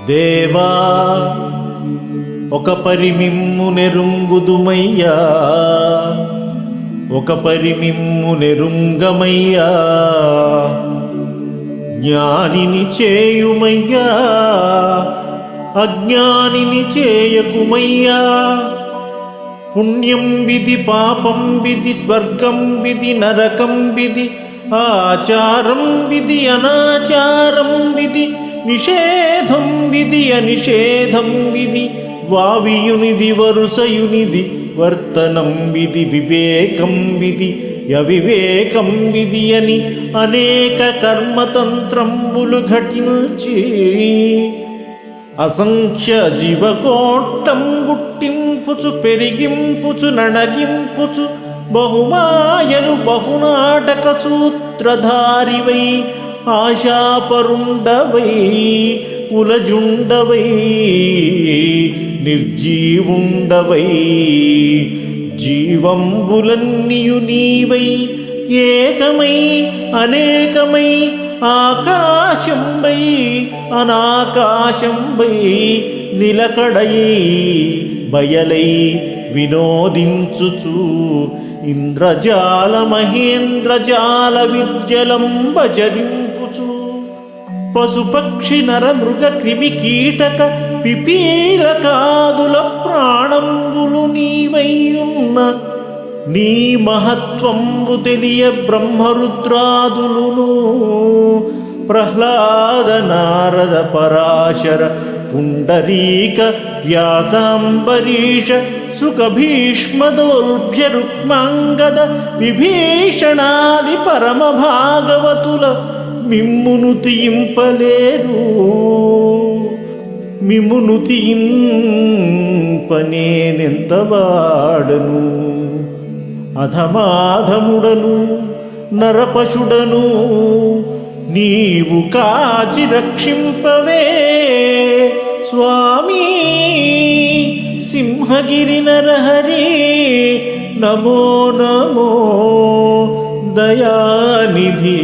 దేవా ఒక పరిమిమ్ము నెరుంగుదుమయ్యా, ఒక పరిమిమ్ము నెరుంగమయ్యా, జ్ఞానిని చేయుమయ్యా అజ్ఞానిని చేయకుమయ్యా. పుణ్యం విధి పాపం విధి స్వర్గం విధి నరకం విధి, ఆచారం విధి అనాచారం విధి, నిషేధం విధి అనిషేధం విధి, వావియునిది వరుసయునిది వర్తనం విధి, వివేకం విధి అవివేకం విధి అని అనేక కర్మతంత్రంబులు ఘటించి అసంఖ్య జీవకోట్టం గుట్టింపుచు పెరిగింపుచు నణగింపుచు బహుమాయలు బహునాటక సూత్రధారివై ఆశాపరుండవై కులజుండవై నిర్జీవుండవై జీవంబులన్నియు నీవై ఏకమై అనేకమై ఆకాశంబై అనాకాశంబై నిలకడై బయలై వినోదించుచు ఇంద్రజాల మహేంద్రజాల విద్యలంబచరింపుచు పశుపక్షి నర మృగ క్రిమి కీటక పిపీలకాదుల ప్రాణంబులు నీవైయున్న నీ మహత్వంబు తెలియ బ్రహ్మరుద్రాదులును ప్రహ్లాద నారద పరాశర పుండరీక వ్యాసాంబరీష సుఖ భీష్మదోల్భ్య రుక్మాంగద విభీషణాది పరమ భాగవతుల మిమ్మును తీయింపలేరు, మిమ్మును తీయింపనేనెంతవాడను. అధమాధముడను నరపశుడను నీవు కాచి రక్షింపవే స్వామి. సింహగిరి నరహరి నమో నమో దయానిధి.